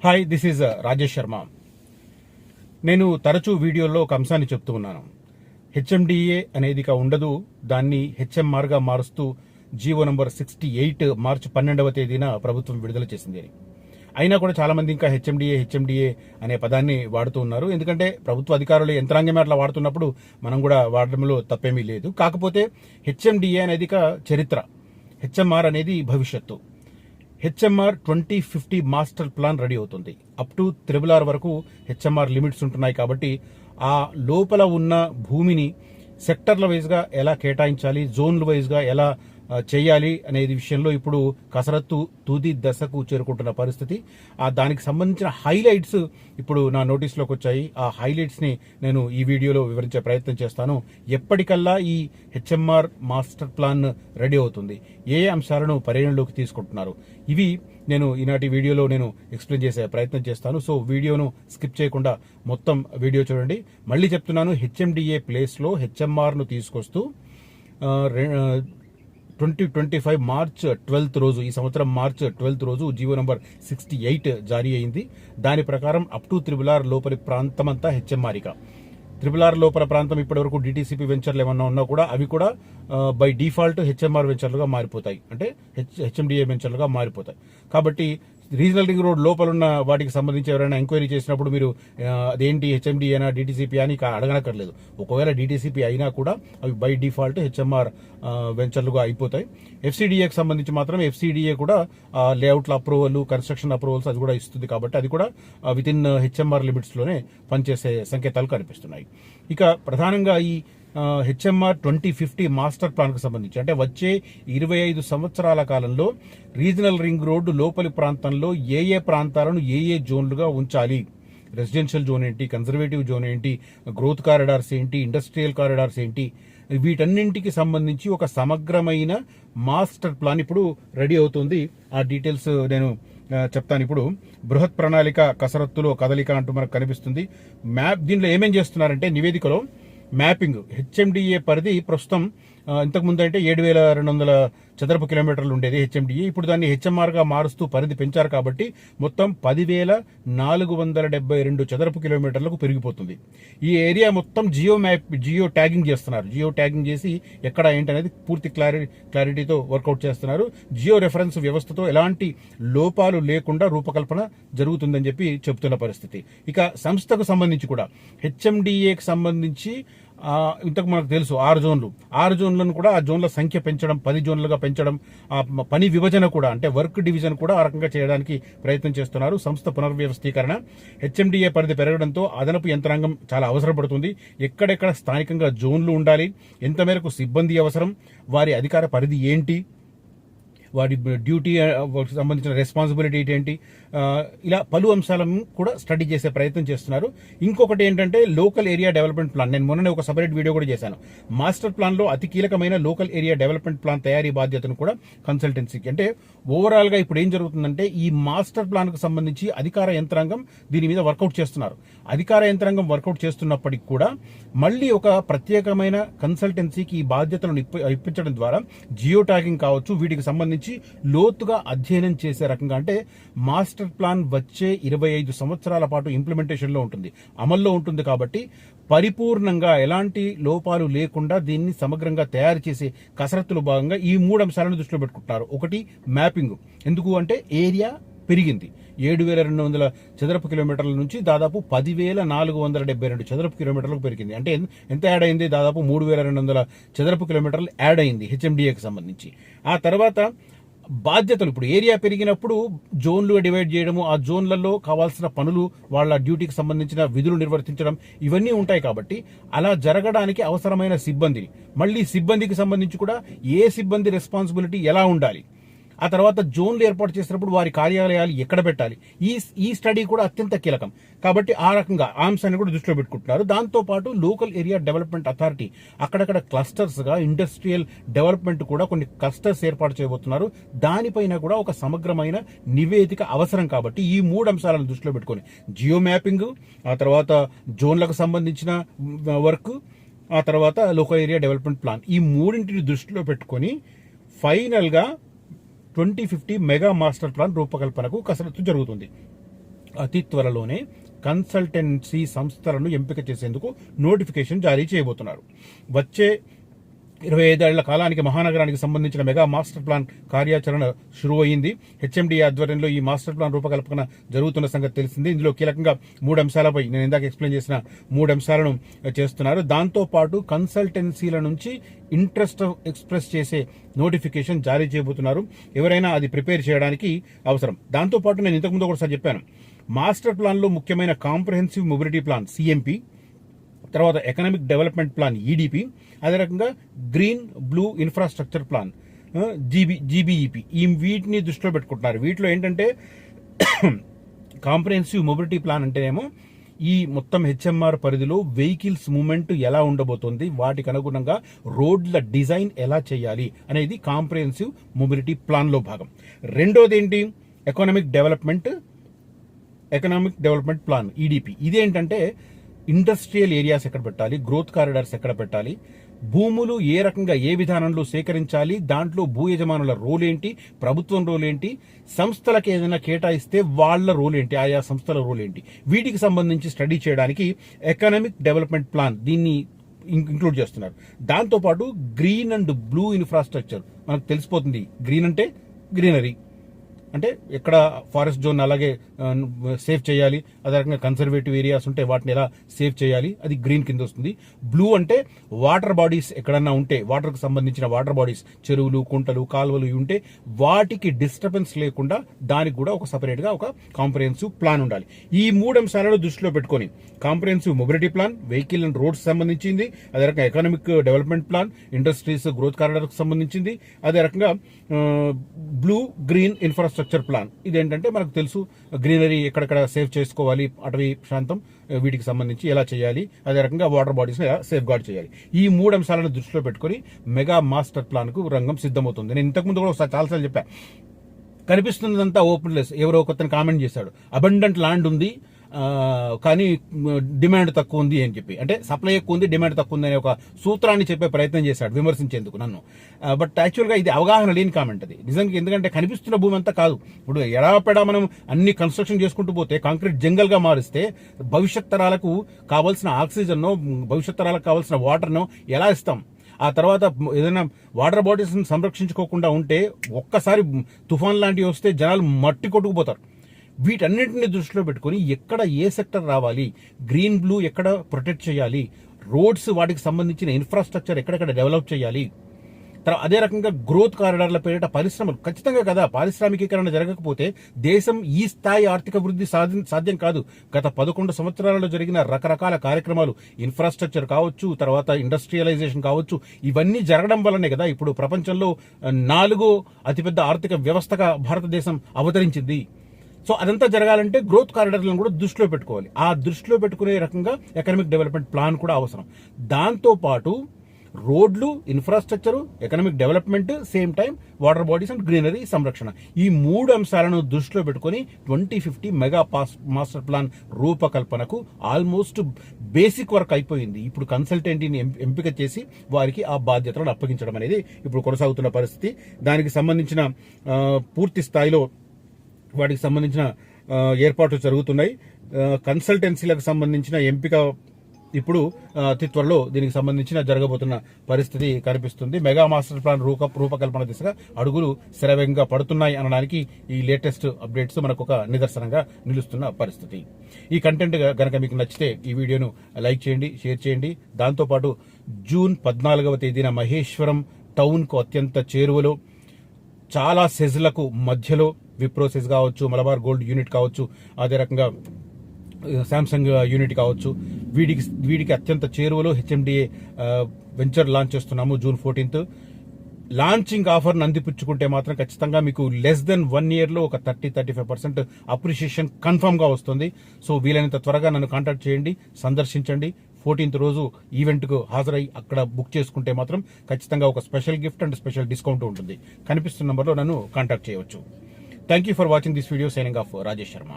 Hi, this is Rajesh Sharma. నేను తరచూ వీడియోల్లో ఒక అంశాన్ని చెప్తూ ఉన్నాను. హెచ్ఎండిఏ అనేది ఇక ఉండదు, దాన్ని హెచ్ఎంఆర్గా మారుస్తూ జీవో నంబర్ 68 మార్చి 12వ తేదీన ప్రభుత్వం విడుదల చేసింది అని. అయినా కూడా చాలా మంది ఇంకా హెచ్ఎండిఏ అనే పదాన్ని వాడుతూ ఉన్నారు. ఎందుకంటే ప్రభుత్వ అధికారులు యంత్రాంగమే అట్లా వాడుతున్నప్పుడు మనం కూడా వాడడంలో తప్పేమీ లేదు. కాకపోతే హెచ్ఎండిఏ అనేది ఇక చరిత్ర, హెచ్ఎంఆర్ అనేది భవిష్యత్తు. హెచ్ఎంఆర్ 2050 మాస్టర్ ప్లాన్ రెడీ అవుతుంది. అప్ టు RRR వరకు హెచ్ఎంఆర్ లిమిట్స్ ఉంటున్నాయి. కాబట్టి ఆ లోపల ఉన్న భూమిని సెక్టర్ల వైజ్గా ఎలా కేటాయించాలి, జోన్ల వైజ్గా ఎలా చేయాలి అనేది విషయంలో ఇప్పుడు కసరత్తు తుది దశకు చేరుకుంటున్న పరిస్థితి. దానికి సంబంధించిన హైలైట్స్ ఇప్పుడు నా నోటీస్లోకి వచ్చాయి. ఆ హైలైట్స్ని నేను ఈ వీడియోలో వివరించే ప్రయత్నం చేస్తాను. ఎప్పటికల్లా ఈ హెచ్ఎంఆర్ మాస్టర్ ప్లాన్ రెడీ అవుతుంది, ఏ అంశాలను పరిగణలోకి తీసుకుంటున్నారు, ఇవి నేను ఈనాటి వీడియోలో నేను ఎక్స్ప్లెయిన్ చేసే ప్రయత్నం చేస్తాను. సో వీడియోను స్కిప్ చేయకుండా మొత్తం వీడియో చూడండి. మళ్ళీ చెప్తున్నాను, హెచ్ఎండిఏ ప్లేస్లో హెచ్ఎంఆర్ను తీసుకొస్తూ 2025 మార్చ్ 12th రోజు, ఈ సంవత్సరం మార్చ్ 12th రోజు జీవో నంబర్ 68 జారీ అయింది. దాని ప్రకారం అప్ టు RRR లోపలి ప్రాంతం అంతా హెచ్ఎంఆర్గా. RRR లోపల ప్రాంతం ఇప్పటి వరకు డిటిసిపి వెంచర్లు ఏమన్నా ఉన్నా కూడా అవి కూడా బై డిఫాల్ట్ హెచ్ఎంఆర్ వెంచర్లుగా మారిపోతాయి, అంటే హెచ్ఎండిఏ వెంచర్లుగా మారిపోతాయి. కాబట్టి రీజనల్ రింగ్ రోడ్ లోపల ఉన్న వాటికి సంబంధించి ఎవరైనా ఎంక్వైరీ చేసినప్పుడు మీరు అదేంటి హెచ్ఎండిఏ అయినా డిటిసిపి అని అడగనక్కర్లేదు. ఒకవేళ డిటిసిపి అయినా కూడా అవి బై డిఫాల్ట్ హెచ్ఎంఆర్ వెంచర్లుగా అయిపోతాయి. ఎఫ్సిడిఏకి సంబంధించి మాత్రం ఎఫ్సిడిఏ కూడా లేఅవుట్ల అప్రూవల్, కన్స్ట్రక్షన్ అప్రూవల్స్ అది కూడా ఇస్తుంది. కాబట్టి అది కూడా విత్ ఇన్ హెచ్ఎంఆర్ లిమిట్స్లోనే పనిచేసే సంకేతాలు కనిపిస్తున్నాయి. ఇక ప్రధానంగా ఈ హెచ్ఎంఆర్ 2050 మాస్టర్ ప్లాన్కు సంబంధించి, అంటే వచ్చే 25 సంవత్సరాల కాలంలో రీజనల్ రింగ్ రోడ్డు లోపలి ప్రాంతంలో ఏ ప్రాంతాలను ఏ జోన్లుగా ఉంచాలి, రెసిడెన్షియల్ జోన్ ఏంటి, కన్జర్వేటివ్ జోన్ ఏంటి, గ్రోత్ కారిడార్స్ ఏంటి, ఇండస్ట్రియల్ కారిడార్స్ ఏంటి, వీటన్నింటికి సంబంధించి ఒక సమగ్రమైన మాస్టర్ ప్లాన్ ఇప్పుడు రెడీ అవుతుంది. ఆ డీటెయిల్స్ నేను చెప్తాను. ఇప్పుడు బృహత్ ప్రణాళిక కసరత్తులో కదలిక అంటూ మనకు కనిపిస్తుంది. మ్యాప్ దీనిలో ఏమేం చేస్తున్నారంటే, నివేదికలో మ్యాపింగ్ హెచ్ఎండిఏ పరిధి ప్రస్తుతం ఇంతకుముందు అంటే 7,200 చదరపు కిలోమీటర్లు ఉండేది హెచ్ఎండిఏ. ఇప్పుడు దాన్ని హెచ్ఎంఆర్గా మారుస్తూ పరిధి పెంచారు. కాబట్టి మొత్తం 10,472 చదరపు కిలోమీటర్లకు పెరిగిపోతుంది. ఈ ఏరియా మొత్తం జియో ట్యాగింగ్ చేస్తున్నారు. జియో ట్యాగింగ్ చేసి ఎక్కడ ఏంటి అనేది పూర్తి క్లారిటీతో వర్కౌట్ చేస్తున్నారు. జియో రెఫరెన్స్ వ్యవస్థతో ఎలాంటి లోపాలు లేకుండా రూపకల్పన జరుగుతుందని చెప్పి చెబుతున్న పరిస్థితి. ఇక సంస్థకు సంబంధించి కూడా హెచ్ఎండిఏకి సంబంధించి ఇంతకు మనకు తెలుసు 6 జోన్లు. 6 జోన్లను కూడా ఆ జోన్ల సంఖ్య పెంచడం, 10 జోన్లుగా పెంచడం, ఆ పని విభజన కూడా అంటే వర్క్ డివిజన్ కూడా ఆ రకంగా చేయడానికి ప్రయత్నం చేస్తున్నారు. సంస్థ పునర్వ్యవస్థీకరణ, హెచ్ఎండిఏ పరిధి పెరగడంతో అదనపు యంత్రాంగం చాలా అవసరపడుతుంది. ఎక్కడెక్కడ స్థానికంగా జోన్లు ఉండాలి, ఎంత మేరకు సిబ్బంది అవసరం, వారి అధికార పరిధి ఏంటి, వాటి డ్యూటీ సంబంధించిన రెస్పాన్సిబిలిటీ ఏంటి, ఇలా పలు అంశాలను కూడా స్టడీ చేసే ప్రయత్నం చేస్తున్నారు. ఇంకొకటి ఏంటంటే లోకల్ ఏరియా డెవలప్మెంట్ ప్లాన్. నేను మొన్ననే ఒక సపరేట్ వీడియో కూడా చేశాను. మాస్టర్ ప్లాన్లో అతి కీలకమైన లోకల్ ఏరియా డెవలప్మెంట్ ప్లాన్ తయారీ బాధ్యతను కూడా కన్సల్టెన్సీకి. అంటే ఓవరాల్గా ఇప్పుడు ఏం జరుగుతుందంటే, ఈ మాస్టర్ ప్లాన్కు సంబంధించి అధికార యంత్రాంగం దీని మీద వర్కౌట్ చేస్తున్నారు. అధికార యంత్రాంగం వర్కౌట్ చేస్తున్నప్పటికీ కూడా మళ్ళీ ఒక ప్రత్యేకమైన కన్సల్టెన్సీకి ఈ బాధ్యతలను ఇప్పించడం ద్వారా జియో ట్యాగింగ్ కావచ్చు, వీటికి సంబంధించి లోతుగా అధ్యయనం చేసే రకంగా, అంటే మాస్టర్ ప్లాన్ వచ్చే 25 సంవత్సరాల పాటు ఇంప్లిమెంటేషన్ లో ఉంటుంది, అమల్లో ఉంటుంది. కాబట్టి పరిపూర్ణంగా ఎలాంటి లోపాలు లేకుండా దీన్ని సమగ్రంగా తయారు చేసే కసరత్తులో భాగంగా ఈ 3 అంశాలను దృష్టిలో పెట్టుకుంటున్నారు. ఒకటి మ్యాపింగ్. ఎందుకు అంటే ఏరియా పెరిగింది, 7,200 చదరపు కిలోమీటర్ల నుంచి దాదాపు 10,472 చదరపు కిలోమీటర్లకు పెరిగింది. అంటే ఎంత యాడ్ అయింది? దాదాపు 3,200 చదరపు కిలోమీటర్లు యాడ్ అయింది హెచ్ఎండిఏకి సంబంధించి. ఆ తర్వాత బాధ్యతలు, ఇప్పుడు ఏరియా పెరిగినప్పుడు జోన్లుగా డివైడ్ చేయడము, ఆ జోన్లలో కావాల్సిన పనులు, వాళ్ళ డ్యూటీకి సంబంధించిన విధులు నిర్వర్తించడం, ఇవన్నీ ఉంటాయి. కాబట్టి అలా జరగడానికి అవసరమైన సిబ్బందిని, మళ్ళీ సిబ్బందికి సంబంధించి కూడా ఏ సిబ్బంది రెస్పాన్సిబిలిటీ ఎలా ఉండాలి, ఆ తర్వాత జోన్లు ఏర్పాటు చేసినప్పుడు వారి కార్యాలయాలు ఎక్కడ పెట్టాలి, ఈ స్టడీ కూడా అత్యంత కీలకం. కాబట్టి ఆ రకంగా ఆ అంశాన్ని కూడా దృష్టిలో పెట్టుకుంటున్నారు. దాంతోపాటు లోకల్ ఏరియా డెవలప్మెంట్ అథారిటీ అక్కడక్కడ క్లస్టర్స్గా ఇండస్ట్రియల్ డెవలప్మెంట్ కూడా కొన్ని క్లస్టర్స్ ఏర్పాటు చేయబోతున్నారు. దానిపైన కూడా ఒక సమగ్రమైన నివేదిక అవసరం. కాబట్టి ఈ 3 అంశాలను దృష్టిలో పెట్టుకొని జియో మ్యాపింగ్, ఆ తర్వాత జోన్లకు సంబంధించిన వర్క్, ఆ తర్వాత లోకల్ ఏరియా డెవలప్మెంట్ ప్లాన్, ఈ 3ంటిని దృష్టిలో పెట్టుకొని ఫైనల్గా 2050 మెగా మాస్టర్ ప్లాన్ రూపకల్పనకు కసరత్తు జరుగుతుంది. అతి త్వరలోనే కన్సల్టెన్సీ సంస్థలను ఎంపిక చేసేందుకు నోటిఫికేషన్ జారీ చేయబోతున్నారు. వచ్చే 25 ఏళ్ల కాలానికి మహానగరానికి సంబంధించిన మెగా మాస్టర్ ప్లాన్ కార్యాచరణ షురువయింది. హెచ్ఎండి ఆధ్వర్యంలో ఈ మాస్టర్ ప్లాన్ రూపకల్పన జరుగుతున్న సంగతి తెలిసింది. ఇందులో కీలకంగా 3 అంశాలపై నేను ఇందాక ఎక్స్ప్లెయిన్ చేసిన 3 అంశాలను చేస్తున్నారు. దాంతోపాటు కన్సల్టెన్సీల నుంచి ఇంట్రెస్ట్ ఎక్స్ప్రెస్ చేసే నోటిఫికేషన్ జారీ చేయబోతున్నారు. ఎవరైనా అది ప్రిపేర్ చేయడానికి అవసరం. దాంతోపాటు నేను ఇంతకుముందు ఒకసారి చెప్పాను, మాస్టర్ ప్లాన్లో ముఖ్యమైన కాంప్రహెన్సివ్ మొబిలిటీ ప్లాన్ సిఎంపి, తర్వాత ఎకనామిక్ డెవలప్మెంట్ ప్లాన్ ఈడిపి, అదే రకంగా గ్రీన్ బ్లూ ఇన్ఫ్రాస్ట్రక్చర్ ప్లాన్ జీబీఈపి, ఈ వీటిని దృష్టిలో పెట్టుకుంటున్నారు. వీటిలో ఏంటంటే కాంప్రహెన్సివ్ మొబిలిటీ ప్లాన్ అంటేనేమో ఈ మొత్తం హెచ్ఎంఆర్ పరిధిలో వెహికల్స్ మూవ్మెంట్ ఎలా ఉండబోతోంది, వాటికి అనుగుణంగా రోడ్ల డిజైన్ ఎలా చేయాలి అనేది కాంప్రహెన్సివ్ మొబిలిటీ ప్లాన్లో భాగం. రెండోది ఏంటి, ఎకనామిక్ డెవలప్మెంట్ ప్లాన్ ఈడిపి. ఇదేంటంటే ఇండస్ట్రియల్ ఏరియాస్ ఎక్కడ పెట్టాలి, గ్రోత్ కారిడార్స్ ఎక్కడ పెట్టాలి, భూములు ఏ రకంగా ఏ విధానంలో సేకరించాలి, దాంట్లో భూ యజమానుల రోల్ ఏంటి, ప్రభుత్వం రోల్ ఏంటి, సంస్థలకు ఏదైనా కేటాయిస్తే వాళ్ళ రోల్ ఏంటి, ఆయా సంస్థల రోల్ ఏంటి, వీటికి సంబంధించి స్టడీ చేయడానికి ఎకనామిక్ డెవలప్మెంట్ ప్లాన్ దీన్ని ఇంక్లూడ్ చేస్తున్నారు. దాంతోపాటు గ్రీన్ అండ్ బ్లూ ఇన్ఫ్రాస్ట్రక్చర్ మనకు తెలిసిపోతుంది. గ్రీన్ అంటే గ్రీనరీ, అంటే ఎక్కడ ఫారెస్ట్ జోన్ అలాగే సేవ్ చేయాలి, అదే రకంగా కన్సర్వేటివ్ ఏరియాస్ ఉంటే వాటిని ఎలా సేవ్ చేయాలి, అది గ్రీన్ కింద వస్తుంది. బ్లూ అంటే వాటర్ బాడీస్ ఎక్కడన్నా ఉంటే, వాటర్కి సంబంధించిన వాటర్ బాడీస్, చెరువులు, కుంటలు, కాలువలు ఉంటే వాటికి డిస్టర్బెన్స్ లేకుండా దానికి కూడా ఒక సపరేట్గా ఒక కాంప్రహెన్సివ్ ప్లాన్ ఉండాలి. ఈ 3 అంశాలను దృష్టిలో పెట్టుకొని comprehensive mobility plan, vehicle and roads సంబంధించింది, అదే రకంగా economic development plan, industries growth కారిడార్కి సంబంధించింది, అదే రకంగా బ్లూ గ్రీన్ ఇన్ఫ్రాస్ట్రక్చర్ ప్లాన్. ఇదేంటంటే మనకు తెలుసు, గ్రీనరీ ఎక్కడెక్కడ సేవ్ చేసుకోవాలి, అటవీ ప్రాంతం, వీటికి సంబంధించి ఎలా చేయాలి, అదే రకంగా వాటర్ బాడీస్ ఎలా సేఫ్ గార్డ్ చేయాలి. ఈ 3 అంశాలను దృష్టిలో పెట్టుకుని మెగా మాస్టర్ ప్లాన్ కు రంగం సిద్ధమవుతుంది. నేను ఇంతకుముందు కూడా ఒకసారి చాలాసార్లు చెప్పా, కనిపిస్తున్నదంతా ఓపెన్ ప్లేస్. ఎవరో కొత్తని కామెంట్ చేశాడు, అబండెంట్ ల్యాండ్ ఉంది కానీ డిమాండ్ తక్కువ ఉంది అని చెప్పి, అంటే సప్లై ఎక్కువ ఉంది, డిమాండ్ తక్కువ ఉంది అనే ఒక సూత్రాన్ని చెప్పే ప్రయత్నం చేశాడు విమర్శించేందుకు నన్ను. బట్ యాక్చువల్గా ఇది అవగాహన లేని కామెంట్ అది నిజంగా. ఎందుకంటే కనిపిస్తున్న భూమి అంతా కాదు. ఇప్పుడు ఎడాపెడా మనం అన్ని కన్స్ట్రక్షన్ చేసుకుంటూ పోతే, కాంక్రీట్ జంగల్ గా మారిస్తే భవిష్యత్ తరాలకు కావాల్సిన ఆక్సిజన్, భవిష్యత్ తరాలకు కావాల్సిన వాటర్ను ఎలా ఇస్తాం? ఆ తర్వాత ఏదైనా వాటర్ బాడీస్ సంరక్షించుకోకుండా ఉంటే ఒక్కసారి తుఫాన్ లాంటివి వస్తే జనాలు మట్టి కొట్టుకుపోతారు. వీటన్నింటిని దృష్టిలో పెట్టుకుని ఎక్కడ ఏ సెక్టర్ రావాలి, గ్రీన్ బ్లూ ఎక్కడ ప్రొటెక్ట్ చేయాలి, రోడ్స్ వాటికి సంబంధించిన ఇన్ఫ్రాస్ట్రక్చర్ ఎక్కడెక్కడ డెవలప్ చేయాలి, అదే రకంగా గ్రోత్ కారిడార్ల పేరిట పరిశ్రమలు ఖచ్చితంగా కదా. పారిశ్రామికీకరణ జరగకపోతే దేశం ఈ స్థాయి ఆర్థిక వృద్ధి సాధ్యం కాదు. గత 11 సంవత్సరాలలో జరిగిన రకరకాల కార్యక్రమాలు, ఇన్ఫ్రాస్ట్రక్చర్ కావచ్చు, తర్వాత ఇండస్ట్రియలైజేషన్ కావచ్చు, ఇవన్నీ జరగడం వల్లనే కదా ఇప్పుడు ప్రపంచంలో 4వ అతిపెద్ద ఆర్థిక వ్యవస్థగా భారతదేశం అవతరించింది. సో అదంతా జరగాలంటే గ్రోత్ కారిడార్లను కూడా దృష్టిలో పెట్టుకోవాలి. ఆ దృష్టిలో పెట్టుకునే రకంగా ఎకనామిక్ డెవలప్మెంట్ ప్లాన్ కూడా అవసరం. దాంతోపాటు రోడ్లు, infrastructure, economic development, same time water bodies and greenery సంరక్షణ, ఈ 3 అంశాలను దృష్టిలో పెట్టుకుని 2050 మెగా మాస్టర్ ప్లాన్ రూపకల్పనకు ఆల్మోస్ట్ బేసిక్ వర్క్ అయిపోయింది. ఇప్పుడు కన్సల్టెంట్ని ఎంపిక చేసి వారికి ఆ బాధ్యతలను అప్పగించడం అనేది ఇప్పుడు కొనసాగుతున్న పరిస్థితి. దానికి సంబంధించిన పూర్తి స్థాయిలో వాటికి సంబంధించిన ఏర్పాట్లు జరుగుతున్నాయి. కన్సల్టెన్సీలకు సంబంధించిన ఎంపిక ఇప్పుడు అతి త్వరలో దీనికి సంబంధించిన జరగబోతున్న పరిస్థితి కనిపిస్తుంది. మెగా మాస్టర్ ప్లాన్ రూపకల్పన దిశగా అడుగులు శరవేగంగా పడుతున్నాయి అనడానికి ఈ లేటెస్ట్ అప్డేట్స్ మనకు ఒక నిదర్శనంగా నిలుస్తున్న పరిస్థితి. ఈ కంటెంట్ గనక మీకు నచ్చితే ఈ వీడియోను లైక్ చేయండి, షేర్ చేయండి. దాంతోపాటు జూన్ 14వ తేదీన మహేశ్వరం టౌన్ కు అత్యంత చేరువలో, చాలా సెజ్లకు మధ్యలో, విప్రో సెజ్ కావచ్చు, మలబార్ గోల్డ్ యూనిట్ కావచ్చు, అదే రకంగా శాంసంగ్ యూనిట్ కావచ్చు, వీటికి అత్యంత చేరువలో హెచ్ఎండిఏ వెంచర్ లాంచ్ చేస్తున్నాము జూన్ 14th. లాంచింగ్ ఆఫర్ను అందిపుచ్చుకుంటే మాత్రం ఖచ్చితంగా మీకు లెస్ దెన్ 1 yearలో ఒక 30-35% అప్రిషియేషన్ కన్ఫర్మ్గా వస్తుంది. సో వీలైనంత త్వరగా నన్ను కాంటాక్ట్ చేయండి, సందర్శించండి. 14th రోజు ఈవెంట్కు హాజరై అక్కడ బుక్ చేసుకుంటే మాత్రం ఖచ్చితంగా ఒక special gift and special discount ఉంటుంది. కనిపిస్తున్న నంబర్లో నన్ను కాంటాక్ట్ చేయవచ్చు. Thank you for watching this video. Signing off Rajesh Sharma.